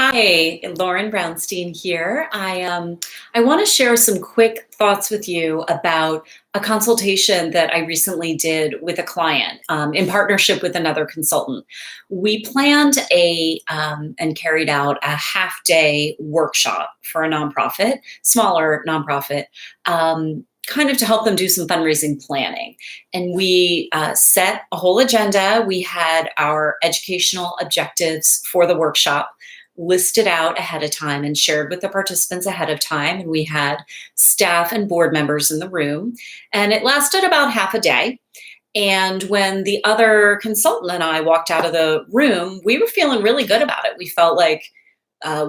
Hi, Lauren Brownstein here. I want to share some quick thoughts with you about a consultation that I recently did with a client in partnership with another consultant. We planned and carried out a half-day workshop for a nonprofit, smaller nonprofit, kind of to help them do some fundraising planning. And we set a whole agenda. We had our educational objectives for the workshop listed out ahead of time and shared with the participants ahead of time. And we had staff and board members in the room. And it lasted about half a day. And when the other consultant and I walked out of the room, we were feeling really good about it. We felt like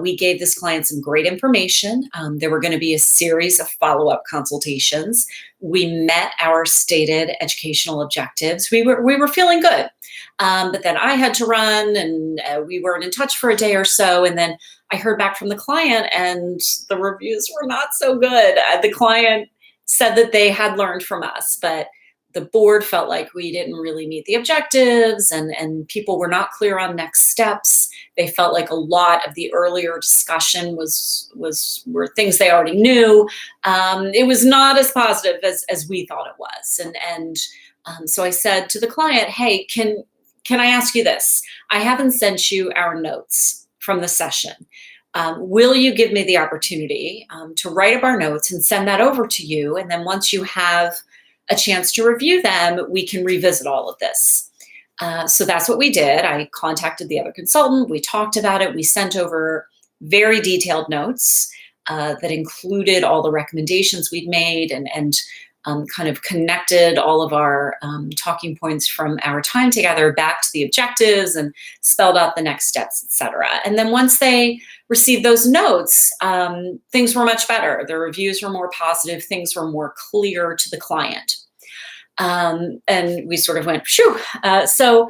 we gave this client some great information. There were going to be a series of follow-up consultations. We met our stated educational objectives. We were feeling good. But then I had to run and we weren't in touch for a day or so. And then I heard back from the client and the reviews were not so good. The client said that they had learned from us, but the board felt like we didn't really meet the objectives and people were not clear on next steps. They felt like a lot of the earlier discussion were things they already knew. It was not as positive as we thought it was. So I said to the client, hey, can I ask you this? I haven't sent you our notes from the session. Will you give me the opportunity to write up our notes and send that over to you? And then once you have a chance to review them, we can revisit all of this. So that's what we did. I contacted the other consultant. We talked about it. We sent over very detailed notes that included all the recommendations we'd made and kind of connected all of our talking points from our time together back to the objectives and spelled out the next steps, et cetera. And then once they received those notes, things were much better. The reviews were more positive. Things were more clear to the client. And we sort of went, phew. So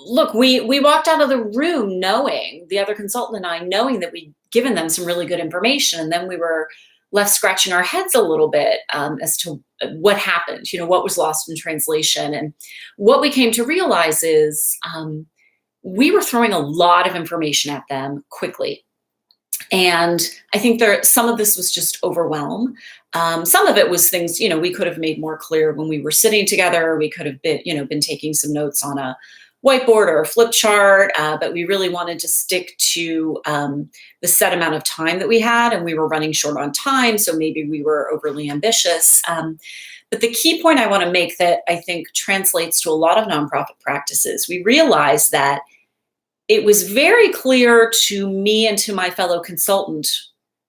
look, we walked out of the room knowing, the other consultant and I, knowing that we'd given them some really good information. And then we were left scratching our heads a little bit as to what happened, what was lost in translation. And what we came to realize is we were throwing a lot of information at them quickly. And I think some of this was just overwhelm. Some of it was things, we could have made more clear when we were sitting together. We could have been taking some notes on a whiteboard or a flip chart, but we really wanted to stick to the set amount of time that we had, and we were running short on time, so maybe we were overly ambitious. But the key point I want to make that I think translates to a lot of nonprofit practices, we realized that it was very clear to me and to my fellow consultant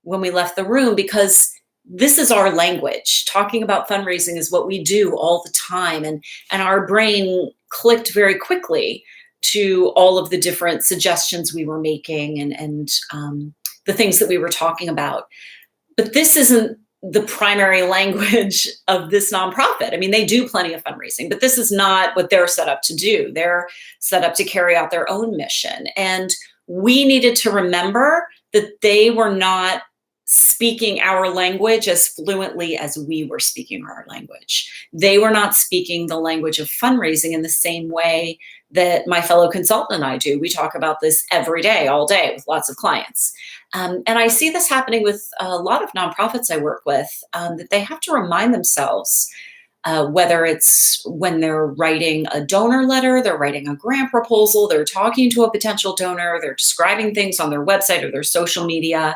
when we left the room, because this is our language. Talking about fundraising is what we do all the time, and our brain clicked very quickly to all of the different suggestions we were making and the things that we were talking about. But this isn't the primary language of this nonprofit. I mean, they do plenty of fundraising, but this is not what they're set up to do. They're set up to carry out their own mission. And we needed to remember that they were not speaking our language as fluently as we were speaking our language. They were not speaking the language of fundraising in the same way that my fellow consultant and I do. We talk about this every day, all day, with lots of clients. And I see this happening with a lot of nonprofits I work with, that they have to remind themselves, whether it's when they're writing a donor letter, they're writing a grant proposal, they're talking to a potential donor, they're describing things on their website or their social media.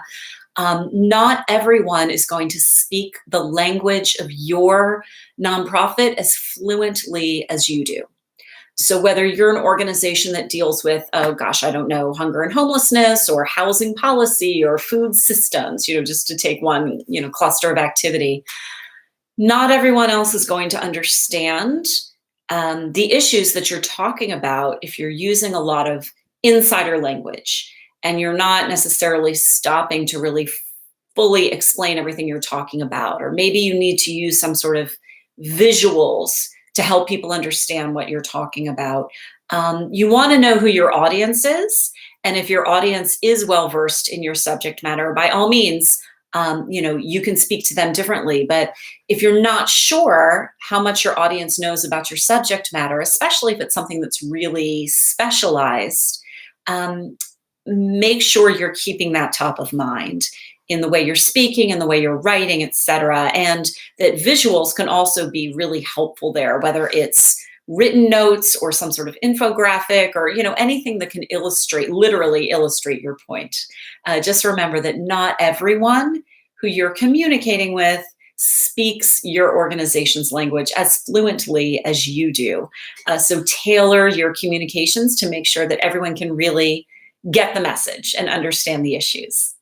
Not everyone is going to speak the language of your nonprofit as fluently as you do. So whether you're an organization that deals with, hunger and homelessness or housing policy or food systems, just to take one, cluster of activity, not everyone else is going to understand the issues that you're talking about if you're using a lot of insider language. And you're not necessarily stopping to really fully explain everything you're talking about. Or maybe you need to use some sort of visuals to help people understand what you're talking about. You want to know who your audience is. And if your audience is well-versed in your subject matter, by all means, you can speak to them differently. But if you're not sure how much your audience knows about your subject matter, especially if it's something that's really specialized, make sure you're keeping that top of mind in the way you're speaking, in the way you're writing, et cetera. And that visuals can also be really helpful there, whether it's written notes or some sort of infographic or anything that can literally illustrate your point. Just remember that not everyone who you're communicating with speaks your organization's language as fluently as you do. So tailor your communications to make sure that everyone can really get the message and understand the issues.